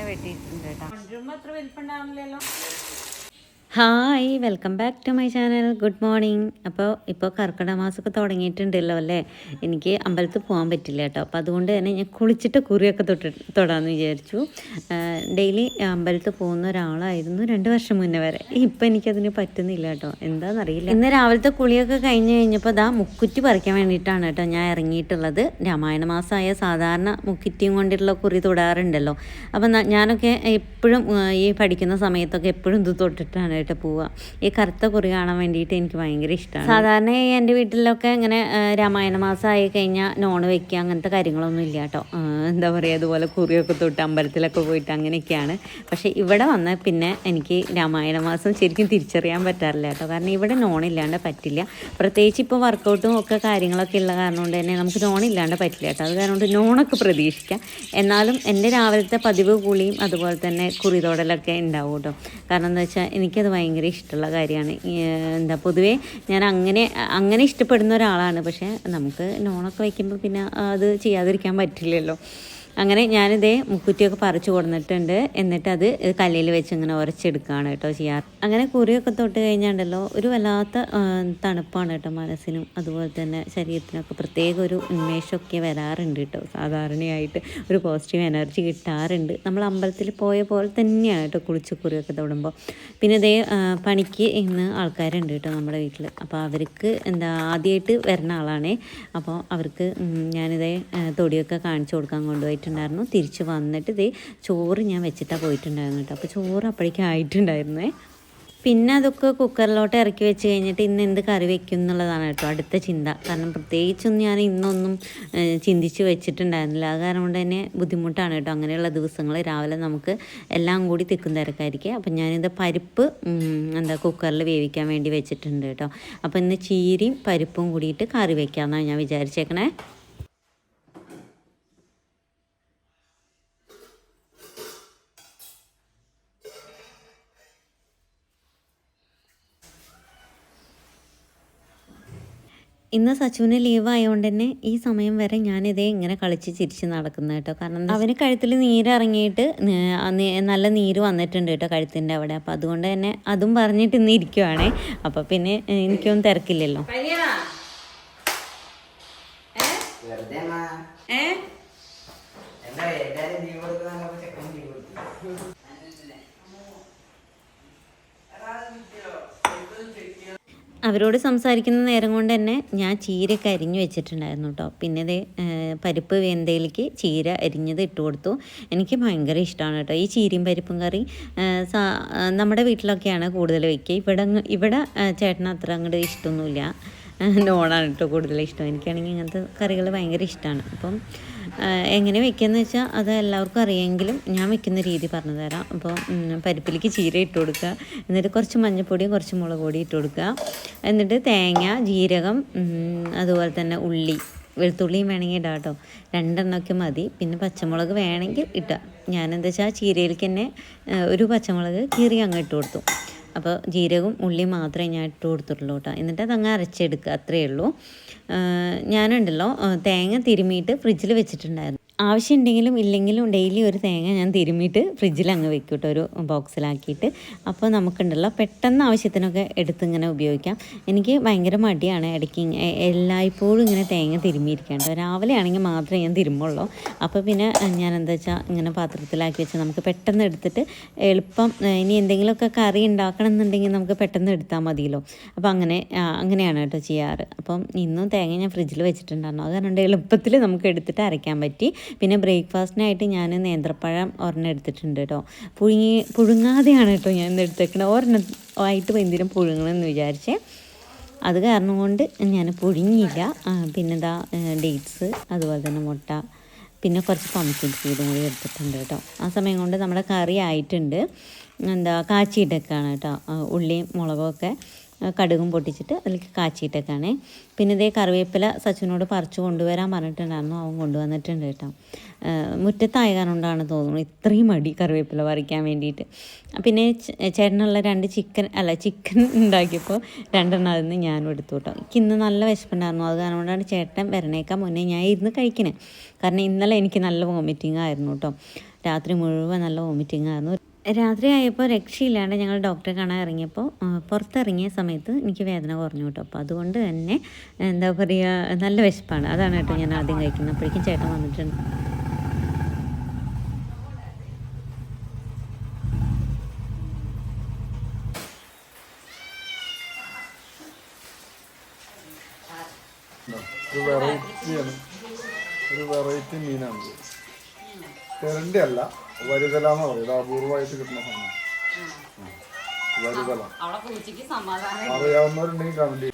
വെട്ടിയിട്ടുണ്ട് കേട്ടോ. അത്ര വലിപ്പുണ്ടാവില്ലല്ലോ. Hi, welcome back to my channel. Good morning. അപ്പോൾ ഇപ്പോൾ കർക്കിടക മാസമൊക്കെ തുടങ്ങിയിട്ടുണ്ടല്ലോ അല്ലേ. എനിക്ക് അമ്പലത്തിൽ പോകാൻ പറ്റില്ല കേട്ടോ. അപ്പോൾ അതുകൊണ്ട് തന്നെ ഞാൻ കുളിച്ചിട്ട് കുറിയൊക്കെ തൊടാമെന്ന് വിചാരിച്ചു. ഡെയിലി അമ്പലത്തിൽ പോകുന്ന ഒരാളായിരുന്നു 2 വർഷം മുന്നേ വരെ. ഇപ്പം എനിക്കതിന് പറ്റുന്നില്ല കേട്ടോ, എന്താണെന്നറിയില്ല. ഇന്ന് രാവിലത്തെ കുളിയൊക്കെ കഴിഞ്ഞപ്പോൾ ദാ മുക്കുറ്റി പറിക്കാൻ വേണ്ടിയിട്ടാണ് കേട്ടോ ഞാൻ ഇറങ്ങിയിട്ടുള്ളത്. രാമായണ മാസമായ സാധാരണ മുക്കുറ്റിയും കൊണ്ടിട്ടുള്ള കുറി തൊടാറുണ്ടല്ലോ. അപ്പം ഞാനൊക്കെ എപ്പോഴും ഈ പഠിക്കുന്ന സമയത്തൊക്കെ എപ്പോഴും ഇത് തൊട്ടിട്ടാണ് കേട്ടോ പോവുക. ഈ കറുത്ത കുറി കാണാൻ വേണ്ടിയിട്ട് എനിക്ക് ഭയങ്കര ഇഷ്ടമാണ്. സാധാരണ എൻ്റെ വീട്ടിലൊക്കെ ഇങ്ങനെ രാമായണ മാസം ആയി കഴിഞ്ഞാൽ നോണ് വയ്ക്കുക അങ്ങനത്തെ കാര്യങ്ങളൊന്നും ഇല്ല കേട്ടോ. എന്താ പറയുക, അതുപോലെ കുറിയൊക്കെ തൊട്ട് അമ്പലത്തിലൊക്കെ പോയിട്ട് അങ്ങനെയൊക്കെയാണ്. പക്ഷേ ഇവിടെ വന്നാൽ പിന്നെ എനിക്ക് രാമായണ മാസം ശരിക്കും തിരിച്ചറിയാൻ പറ്റാറില്ല കേട്ടോ. കാരണം ഇവിടെ നോണില്ലാണ്ട് പറ്റില്ല. പ്രത്യേകിച്ച് ഇപ്പോൾ വർക്കൗട്ടും ഒക്കെ കാര്യങ്ങളൊക്കെ ഉള്ള കാരണം കൊണ്ട് തന്നെ നമുക്ക് നോണില്ലാണ്ട് പറ്റില്ല കേട്ടോ. അത് കാരണം കൊണ്ട് നോണൊക്കെ പ്രതീക്ഷിക്കാം. എന്നാലും എൻ്റെ രാവിലത്തെ പതിവ് കുളിയും അതുപോലെ തന്നെ കുറിതൊടലൊക്കെ ഉണ്ടാവും കേട്ടോ. കാരണം എന്താ വെച്ചാൽ എനിക്കത് ഭയങ്കര ഇഷ്ടമുള്ള കാര്യമാണ്. എന്താ പൊതുവേ ഞാൻ അങ്ങനെ ഇഷ്ടപ്പെടുന്ന ഒരാളാണ്. പക്ഷേ നമുക്ക് നോണൊക്കെ വയ്ക്കുമ്പോൾ പിന്നെ അത് ചെയ്യാതിരിക്കാൻ പറ്റില്ലല്ലോ. അങ്ങനെ ഞാനിതേ മുക്കുറ്റിയൊക്കെ പറിച്ചു കൊടുത്തിട്ടുണ്ട്. എന്നിട്ട് അത് കല്ലിൽ വെച്ച് ഇങ്ങനെ ഉരച്ചെടുക്കുകയാണ് കേട്ടോ ചെയ്യാറ്. അങ്ങനെ കുറിയൊക്കെ തൊട്ട് കഴിഞ്ഞാണ്ടല്ലോ ഒരു വല്ലാത്ത തണുപ്പാണ് കേട്ടോ മനസ്സിനും അതുപോലെ തന്നെ ശരീരത്തിനൊക്കെ പ്രത്യേക ഒരു ഉന്മേഷമൊക്കെ വരാറുണ്ട് കേട്ടോ. സാധാരണയായിട്ട് ഒരു പോസിറ്റീവ് എനർജി കിട്ടാറുണ്ട്. നമ്മൾ അമ്പലത്തിൽ പോയ പോലെ തന്നെയാണ് കേട്ടോ കുളിച്ച് കുറിയൊക്കെ തൊടുമ്പോൾ. പിന്നെ ഇതേ പണിക്ക് ഇന്ന് ആൾക്കാരുണ്ട് കേട്ടോ നമ്മുടെ വീട്ടിൽ. അപ്പോൾ അവർക്ക് ആദ്യമായിട്ട് വരുന്ന ആളാണേ. അപ്പോൾ അവർക്ക് ഞാനിതേ തൊടിയൊക്കെ കാണിച്ചു കൊടുക്കാൻ കൊണ്ടുപോയി ണ്ടായിരുന്നു. തിരിച്ച് വന്നിട്ട് ഇതേ ചോറ് ഞാൻ വെച്ചിട്ടാണ് പോയിട്ടുണ്ടായിരുന്നു കേട്ടോ. അപ്പോൾ ചോറ് അപ്പോഴേക്കും ആയിട്ടുണ്ടായിരുന്നേ. പിന്നെ അതൊക്കെ കുക്കറിലോട്ട് ഇറക്കി വെച്ച് കഴിഞ്ഞിട്ട് ഇന്ന് എന്ത് കറി വെക്കും എന്നുള്ളതാണ് കേട്ടോ അടുത്ത ചിന്ത. കാരണം പ്രത്യേകിച്ചൊന്നും ഞാൻ ഇന്നൊന്നും ചിന്തിച്ച് വെച്ചിട്ടുണ്ടായിരുന്നില്ല. അത് കാരണം കൊണ്ട് തന്നെ ബുദ്ധിമുട്ടാണ് കേട്ടോ. അങ്ങനെയുള്ള ദിവസങ്ങൾ രാവിലെ നമുക്ക് എല്ലാം കൂടി തിക്കും തിരക്കായിരിക്കും. അപ്പം ഞാനിത് പരിപ്പ് കുക്കറിൽ വേവിക്കാൻ വേണ്ടി വെച്ചിട്ടുണ്ട് കേട്ടോ. അപ്പോൾ ഇന്ന് ചീരയും പരിപ്പും കൂടിയിട്ട് കറി വെക്കാമെന്നാണ് ഞാൻ വിചാരിച്ചേക്കണേ. ഇന്ന് സച്ചുവിന് ലീവ് ആയതുകൊണ്ട് തന്നെ ഈ സമയം വരെ ഞാനിതേ ഇങ്ങനെ കളിച്ച് ചിരിച്ച് നടക്കുന്നത് കേട്ടോ. കാരണം അവന് കഴുത്തിൽ നീരിറങ്ങിയിട്ട് നല്ല നീര് വന്നിട്ടുണ്ട് കേട്ടോ കഴുത്തിൻ്റെ അവിടെ. അപ്പോൾ അതുകൊണ്ട് തന്നെ അതും പറഞ്ഞിട്ട് ഇന്ന് ഇരിക്കുവാണേ. അപ്പോൾ പിന്നെ എനിക്കൊന്നും തിരക്കില്ലല്ലോ. അവരോട് സംസാരിക്കുന്ന നേരം കൊണ്ട് തന്നെ ഞാൻ ചീരയൊക്കെ അരിഞ്ഞു വെച്ചിട്ടുണ്ടായിരുന്നു കേട്ടോ. പിന്നെ ഇതേ പരിപ്പ് വെന്തയിലേക്ക് ചീര അരിഞ്ഞത് ഇട്ട് കൊടുത്തു. എനിക്ക് ഭയങ്കര ഇഷ്ടമാണ് കേട്ടോ ഈ ചീരയും പരിപ്പും കറി. നമ്മുടെ വീട്ടിലൊക്കെയാണ് കൂടുതൽ വയ്ക്കുക. ഇവിടെ ചേട്ടന് അത്ര അങ്ങോട്ട് ഇഷ്ടമൊന്നുമില്ല. നോണാണ് കേട്ടോ കൂടുതൽ ഇഷ്ടം. എനിക്കാണെങ്കിൽ ഇങ്ങനത്തെ കറികൾ ഭയങ്കര ഇഷ്ടമാണ്. അപ്പം എങ്ങനെ വെക്കുകയെന്ന് വെച്ചാൽ അത് എല്ലാവർക്കും അറിയാമെങ്കിലും ഞാൻ വെക്കുന്ന രീതി പറഞ്ഞു തരാം. അപ്പോൾ പരിപ്പിലേക്ക് ചീര ഇട്ട് കൊടുക്കുക. എന്നിട്ട് കുറച്ച് മഞ്ഞൾപ്പൊടിയും കുറച്ച് മുളക് പൊടി ഇട്ട് കൊടുക്കുക. എന്നിട്ട് തേങ്ങ, ജീരകം, അതുപോലെ തന്നെ ഉള്ളി, വെളുത്തുള്ളിയും വേണമെങ്കിൽ ഇടാം കേട്ടോ. 2 എണ്ണമൊക്കെ മതി. പിന്നെ പച്ചമുളക് വേണമെങ്കിൽ ഇട്ടാം. ഞാനെന്താ വെച്ചാൽ ചീരയിലേക്ക് തന്നെ ഒരു പച്ചമുളക് കീറി അങ്ങ് ഇട്ട് കൊടുത്തു. അപ്പോൾ ജീരകവും ഉള്ളിയും മാത്രമേ ഞാൻ ഇട്ട് കൊടുത്തിട്ടുള്ളൂ കേട്ടോ. എന്നിട്ട് അതങ്ങ് അരച്ചെടുക്കുക, അത്രയേ ഉള്ളൂ. ഞാനുണ്ടല്ലോ തേങ്ങ തിരുമിയിട്ട് ഫ്രിഡ്ജിൽ വെച്ചിട്ടുണ്ടായിരുന്നു. ആവശ്യമുണ്ടെങ്കിലും ഇല്ലെങ്കിലും ഡെയിലി ഒരു തേങ്ങ ഞാൻ തിരുമിയിട്ട് ഫ്രിഡ്ജിൽ അങ്ങ് വെക്കും കേട്ടോ, ഒരു ബോക്സിലാക്കിയിട്ട്. അപ്പോൾ നമുക്കുണ്ടല്ലോ പെട്ടെന്ന് ആവശ്യത്തിനൊക്കെ എടുത്തിങ്ങനെ ഉപയോഗിക്കാം. എനിക്ക് ഭയങ്കര മടിയാണ് ഇടയ്ക്ക് എല്ലായ്പ്പോഴും ഇങ്ങനെ തേങ്ങ തിരുമിയിരിക്കേണ്ട. രാവിലെ ആണെങ്കിൽ മാത്രമേ ഞാൻ തിരുമുള്ളൂ. അപ്പോൾ പിന്നെ ഞാൻ എന്താ വെച്ചാൽ ഇങ്ങനെ പാത്രത്തിലാക്കി വെച്ചാൽ നമുക്ക് പെട്ടെന്ന് എടുത്തിട്ട് എളുപ്പം ഇനി എന്തെങ്കിലുമൊക്കെ കറി ഉണ്ടാക്കണം എന്നുണ്ടെങ്കിൽ നമുക്ക് പെട്ടെന്ന് എടുത്താൽ മതിയല്ലോ. അപ്പോൾ അങ്ങനെയാണ് കേട്ടോ ചെയ്യാറ്. അപ്പം ഇന്നും തേങ്ങ ഞാൻ ഫ്രിഡ്ജിൽ വെച്ചിട്ടുണ്ടായിരുന്നു. അത് കാരണം എളുപ്പത്തിൽ നമുക്ക് എടുത്തിട്ട് അരയ്ക്കാൻ പറ്റി. പിന്നെ ബ്രേക്ക്ഫാസ്റ്റിനായിട്ട് ഞാൻ നേന്ത്രപ്പഴം ഒരെണ്ണം എടുത്തിട്ടുണ്ട് കേട്ടോ. പുഴുങ്ങാതെയാണ് കേട്ടോ ഞാൻ എടുത്തേക്കണത്. ഒരെണ്ണമായിട്ട് എന്തിനും പുഴുങ്ങണമെന്ന് വിചാരിച്ചേ. അത് കാരണം കൊണ്ട് ഞാൻ പുഴുങ്ങിയില്ല. പിന്നെ ഡേറ്റ്സ്, അതുപോലെ തന്നെ മുട്ട, പിന്നെ കുറച്ച് പംകിൻ സീഡും കൂടി എടുത്തിട്ടുണ്ട് കേട്ടോ. ആ സമയം കൊണ്ട് നമ്മുടെ കറി ആയിട്ടുണ്ട്. കാച്ചിയിട്ടൊക്കെയാണ് കേട്ടോ ഉള്ളിയും മുളകും ഒക്കെ. കടുകും പൊട്ടിച്ചിട്ട് അതിലേക്ക് കാച്ചിയിട്ടൊക്കെയാണ്. പിന്നെ ഇതേ കറിവേപ്പില സച്ചിനോട് പറിച്ചു കൊണ്ടുവരാൻ പറഞ്ഞിട്ടുണ്ടായിരുന്നു, അവൻ കൊണ്ടുവന്നിട്ടുണ്ട് കേട്ടോ. മുറ്റത്തായ കാരണം കൊണ്ടാണ് തോന്നുന്നു ഇത്രയും മടി കറിവേപ്പില പറിക്കാൻ വേണ്ടിയിട്ട്. പിന്നെ ചേട്ടനുള്ള 2 ചിക്കൻ ഉണ്ടാക്കിയപ്പോൾ 2 അതിൽ നിന്ന് ഞാനും എടുത്തു കേട്ടോ. എനിക്ക് ഇന്ന് നല്ല വിശപ്പുണ്ടായിരുന്നു, അത് കാരണം കൊണ്ടാണ് ചേട്ടൻ വരണേക്കാൻ മുന്നേ ഞാൻ ഇരുന്ന് കഴിക്കണേ. കാരണം ഇന്നലെ എനിക്ക് നല്ല വോമിറ്റിംഗ് ആയിരുന്നു കേട്ടോ, രാത്രി മുഴുവൻ നല്ല വോമിറ്റിംഗ് ആയിരുന്നു. രാത്രി ആയപ്പോൾ രക്ഷയില്ലാണ്ട് ഞങ്ങൾ ഡോക്ടറെ കാണാൻ ഇറങ്ങിയപ്പോൾ പുറത്തിറങ്ങിയ സമയത്ത് എനിക്ക് വേദന കുറഞ്ഞു കേട്ടോ. അപ്പോൾ അതുകൊണ്ട് തന്നെ എന്താ പറയുക, നല്ല വിശപ്പാണ്, അതാണ് കേട്ടോ ഞാൻ ആദ്യം കഴിക്കുന്നത്. അപ്പോഴേക്കും ചേട്ടൻ വന്നിട്ടുണ്ട്. ഒരു വെറൈറ്റി മീനാണ്. തെരണ്ടി അല്ല, വരിതല എന്ന് പറയുന്നത്, അപൂർവമായിട്ട് കിട്ടുന്ന സാധനം. വരിതല അറിയാവുന്നവരുണ്ടെങ്കിൽ കമന്റ്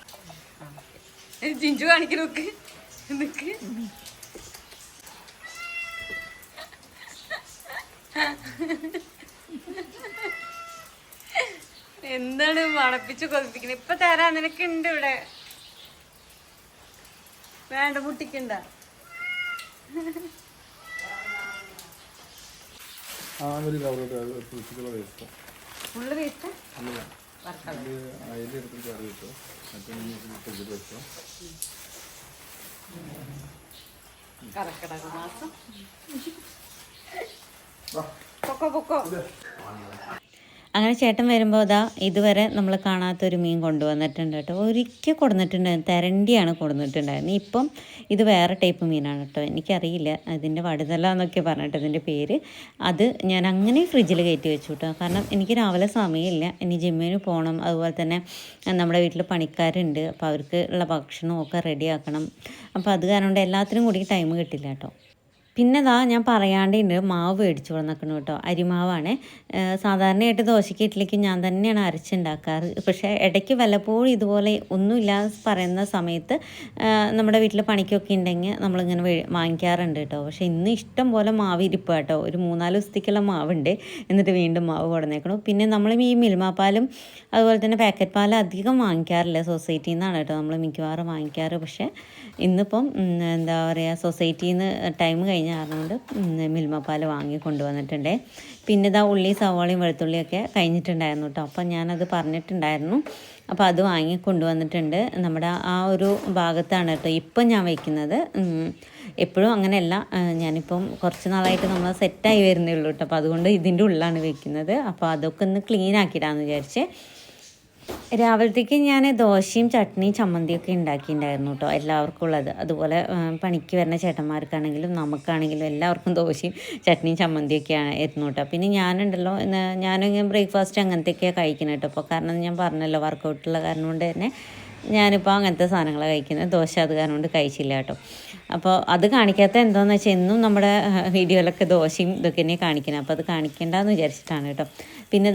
ജിഞ്ചു കാണിക്കലൊക്കെ എന്താണ് മണപ്പിച്ച് കൊതിപ്പിക്കുന്നത്? ഇപ്പൊ തരാ, നിനക്ക് ഉണ്ട് ഇവിടെ, വേണ്ട മുട്ടിക്കണ്ട. ഫുള്ള് വേസ്റ്റ് കറക്കടക മാസം പൊക്കോ പൊക്കോ. അങ്ങനെ ചേട്ടൻ വരുമ്പോൾ അതാ ഇതുവരെ നമ്മൾ കാണാത്തൊരു മീൻ കൊണ്ടുവന്നിട്ടുണ്ട് കേട്ടോ. ഒരിക്കൽ കൊടുന്നിട്ടുണ്ടായിരുന്നു, തെരണ്ടിയാണ് കൊടുന്നിട്ടുണ്ടായിരുന്നു. ഇപ്പം ഇത് വേറെ ടൈപ്പ് മീനാണ് കേട്ടോ, എനിക്കറിയില്ല ഇതിൻ്റെ വടുതല എന്നൊക്കെ പറഞ്ഞിട്ട് ഇതിൻ്റെ പേര്. അത് ഞാൻ അങ്ങനെ ഫ്രിഡ്ജിൽ കയറ്റി വെച്ചു കേട്ടോ, കാരണം എനിക്ക് രാവിലെ സമയമില്ല, ഇനി ജിമ്മിന് പോകണം, അതുപോലെ തന്നെ നമ്മുടെ വീട്ടിൽ പണിക്കാരുണ്ട്, അപ്പോൾ അവർക്ക് ഉള്ള ഭക്ഷണമൊക്കെ റെഡിയാക്കണം. അപ്പോൾ അത് കാരണം കൊണ്ട് എല്ലാത്തിനും കൂടി ടൈം കിട്ടില്ല കേട്ടോ. പിന്നെ ഞാൻ പറയാണ്ട് മാവ് മേടിച്ചു വന്നിക്കണം കേട്ടോ, അരിമാവാണ്. സാധാരണയായിട്ട് ദോശയ്ക്ക് ഇഡ്ഡലിക്ക് ഞാൻ തന്നെയാണ് അരച്ചുണ്ടാക്കാറ്. പക്ഷേ ഇടയ്ക്ക് വല്ലപ്പോഴും ഇതുപോലെ ഒന്നുമില്ലാതെ പറയുന്ന സമയത്ത് നമ്മുടെ വീട്ടിൽ പണിക്കൊക്കെ ഉണ്ടെങ്കിൽ നമ്മളിങ്ങനെ വാങ്ങിക്കാറുണ്ട് കേട്ടോ. പക്ഷേ ഇന്ന് ഇഷ്ടം പോലെ മാവ് ഇരിപ്പ് കേട്ടോ, ഒരു 3-4 ദിവസത്തേക്കുള്ള മാവുണ്ട്. എന്നിട്ട് വീണ്ടും മാവ് കൊടുന്നേക്കണം. പിന്നെ നമ്മൾ ഈ മിൽമാപ്പാലും അതുപോലെ തന്നെ പാക്കറ്റ് പാലും അധികം വാങ്ങിക്കാറില്ല, സൊസൈറ്റിയിൽ നിന്നാണ് കേട്ടോ നമ്മൾ മിക്കവാറും വാങ്ങിക്കാറ്. പക്ഷേ ഇന്നിപ്പം എന്താ പറയുക, സൊസൈറ്റിയിൽ നിന്ന് ടൈം കഴിഞ്ഞ കാരണം കൊണ്ട് മിൽമപ്പാൽ വാങ്ങി കൊണ്ടുവന്നിട്ടുണ്ട്. പിന്നെ ഉള്ളി സവാളയും വെളുത്തുള്ളിയൊക്കെ കഴിഞ്ഞിട്ടുണ്ടായിരുന്നു കേട്ടോ, അപ്പം ഞാനത് പറഞ്ഞിട്ടുണ്ടായിരുന്നു. അപ്പോൾ അത് വാങ്ങി കൊണ്ടുവന്നിട്ടുണ്ട്. നമ്മുടെ ആ ഒരു ഭാഗത്താണ് കേട്ടോ ഇപ്പം ഞാൻ വയ്ക്കുന്നത്. എപ്പോഴും അങ്ങനെയല്ല, ഞാനിപ്പം കുറച്ച് നാളായിട്ട് നമ്മൾ സെറ്റായി വരുന്നേ ഉള്ളൂ കേട്ടോ, അപ്പോൾ അതുകൊണ്ട് ഇതിൻ്റെ ഉള്ളിലാണ് വയ്ക്കുന്നത്. അപ്പോൾ അതൊക്കെ ഒന്ന് ക്ലീൻ ആക്കിയിടാമെന്ന് വിചാരിച്ച്. രാവിലത്തേക്ക് ഞാൻ ദോശയും ചട്നിയും ചമ്മന്തിയൊക്കെ ഉണ്ടാക്കിയിട്ടുണ്ടായിരുന്നു കേട്ടോ, എല്ലാവർക്കും ഉള്ളത്. അതുപോലെ പണിക്ക് വരുന്ന ചേട്ടന്മാർക്കാണെങ്കിലും നമുക്കാണെങ്കിലും എല്ലാവർക്കും ദോശയും ചട്നിയും ചമ്മന്തിയൊക്കെയാണ് ആയിരുന്നു കേട്ടോ. പിന്നെ ഞാനുണ്ടല്ലോ, ഞാനിങ്ങനെ ബ്രേക്ക്ഫാസ്റ്റ് അങ്ങനത്തെയൊക്കെയാണ് കഴിക്കുന്നത് കേട്ടോ. അപ്പോൾ കാരണം ഞാൻ പറഞ്ഞല്ലോ വർക്കൗട്ടുള്ള കാരണം കൊണ്ട് തന്നെ ഞാനിപ്പോൾ അങ്ങനത്തെ സാധനങ്ങളാണ് കഴിക്കുന്നത്. ദോശ അത് കാരണം കൊണ്ട് കഴിച്ചില്ല കേട്ടോ. അപ്പോൾ അത് കാണിക്കാത്ത എന്താണെന്ന് വെച്ചാൽ എന്നും നമ്മുടെ വീഡിയോയിലൊക്കെ ദോശയും ഇതൊക്കെ തന്നെ കാണിക്കുന്നത്, അപ്പോൾ അത് കാണിക്കേണ്ടെന്ന് വിചാരിച്ചിട്ടാണ് കേട്ടോ. പിന്നെ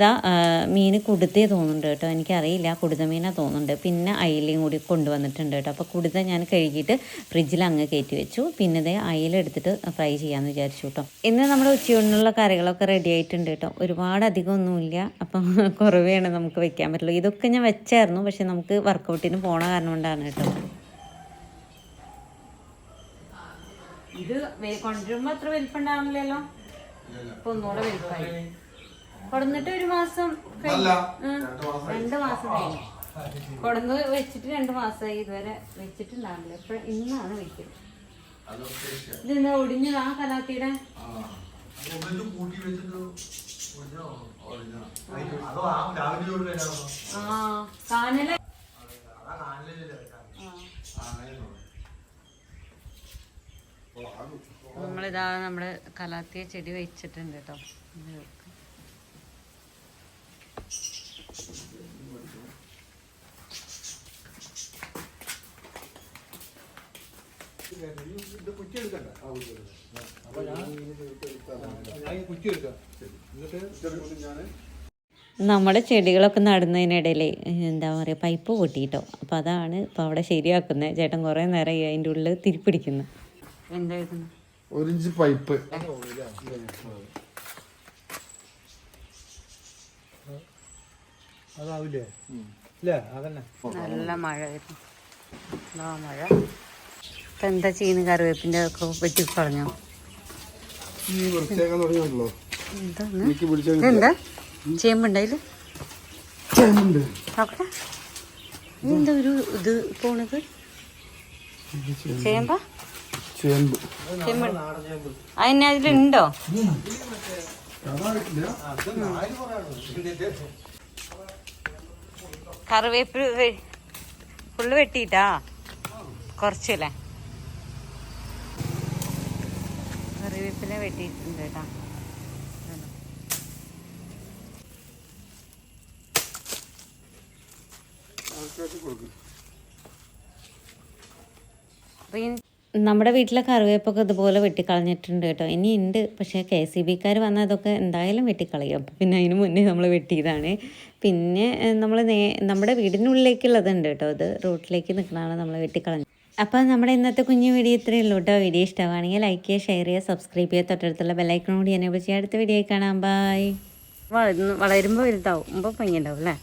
മീൻ കുടുത്തേ തോന്നുന്നുണ്ട് കേട്ടോ, എനിക്കറിയില്ല, കുടുത മീനാണ് തോന്നുന്നുണ്ട്. പിന്നെ അയിലയും കൂടി കൊണ്ടുവന്നിട്ടുണ്ട് കേട്ടോ. അപ്പോൾ കുടുത ഞാൻ കഴുകിയിട്ട് ഫ്രിഡ്ജിൽ അങ്ങ് കയറ്റി വെച്ചു. പിന്നെ അയില എടുത്തിട്ട് ഫ്രൈ ചെയ്യാമെന്ന് വിചാരിച്ചു കേട്ടോ. ഇന്ന് നമ്മുടെ ഉച്ചയൂണിനുള്ള കറികളൊക്കെ റെഡി ആയിട്ടുണ്ട് കേട്ടോ. ഒരുപാട് അധികമൊന്നുമില്ല, അപ്പം കുറവേയാണ് നമുക്ക് വെക്കാൻ പറ്റുള്ളൂ. ഇതൊക്കെ ഞാൻ വെച്ചായിരുന്നു, പക്ഷെ നമുക്ക് വർക്കൗട്ടിന് പോണ കാരണം കൊണ്ടാണ് കേട്ടോ. ഇത് കൊണ്ടുവരുമ്പോ അത്ര വലിപ്പുണ്ടാവുന്നില്ലല്ലോ, ഇപ്പൊ ഒന്നുകൂടെ വലിപ്പമായി. കൊടുന്നിട്ട് 1 മാസം 2 മാസം കഴിഞ്ഞു. കൊടുന്ന് വെച്ചിട്ട് 2 മാസമായി, ഇതുവരെ വെച്ചിട്ടുണ്ടാവില്ല. ഇപ്പൊ ഇന്നാണ് വെക്കുന്നത്. ഇതെന്താ ഒടിഞ്ഞതാ കലാത്തിയുടെ? കാനല നമ്മളിതാ നമ്മുടെ കലാത്തിയ ചെടി വെച്ചിട്ടുണ്ട് കേട്ടോ. നമ്മുടെ ചെടികളൊക്കെ നടുന്നതിനിടയിൽ എന്താ പറയുക, പൈപ്പ് പൊട്ടിയിട്ടോ. അപ്പോൾ അതാണ് ഇപ്പോൾ അവിടെ ശരിയാക്കുന്നത്. ചേട്ടൻ കുറേ നേരമായി അതിൻ്റെ ഉള്ളിൽ തിരിപ്പിടിക്കുന്നു. എന്തായിരുന്നു 1 ഇഞ്ച് പൈപ്പ് അതാവില്ലേ? നല്ല മഴ വരുന്നു. മഴ ഇപ്പം എന്താ ചെയ്യുന്ന? കറിവേപ്പിൻ്റെ ഒക്കെ വെട്ടി കളഞ്ഞോ? എന്താ ചേമ്പുണ്ടായില്ല? നോക്കട്ടെ, എന്താ ഒരു ഇത് പോണത്? ചേമ്പ അതിന് അതിലുണ്ടോ? കറിവേപ്പ് ഫുള്ള് വെട്ടിയിട്ടാ? കുറച്ചല്ലേ? കറിവേപ്പില വെട്ടിയിട്ടുണ്ട് കേട്ടാ. നമ്മുടെ വീട്ടിലെ കറിവേപ്പൊക്കെ ഇതുപോലെ വെട്ടിക്കളഞ്ഞിട്ടുണ്ട് കേട്ടോ. ഇനി ഉണ്ട്, പക്ഷേ KCBക്കാർ വന്നാൽ അതൊക്കെ എന്തായാലും വെട്ടിക്കളയും. അപ്പം പിന്നെ അതിന് മുന്നേ നമ്മൾ വെട്ടിയതാണ്. പിന്നെ നമ്മൾ നമ്മുടെ വീടിനുള്ളിലേക്കുള്ളതുണ്ട് കേട്ടോ. ഇത് റോട്ടിലേക്ക് നിൽക്കുന്നതാണ് നമ്മൾ വെട്ടിക്കളഞ്ഞത്. അപ്പോൾ നമ്മുടെ ഇന്നത്തെ കുഞ്ഞു വീഡിയോ ഇത്രയേ ഉള്ളൂ കേട്ടോ. വീഡിയോ ഇഷ്ടമാണെങ്കിൽ ലൈക്ക് ചെയ്യുക, ഷെയർ ചെയ്യുക, സബ്സ്ക്രൈബ് ചെയ്യുക, തൊട്ടടുത്തുള്ള ബെല്ലൈക്കൺ കൂടി എന്നെ വിളിച്ച് അടുത്ത വീഡിയോ കാണാം. ബൈ. വളരുമ്പോൾ വലുതാവും, ഭംഗിയുണ്ടാവും അല്ലേ?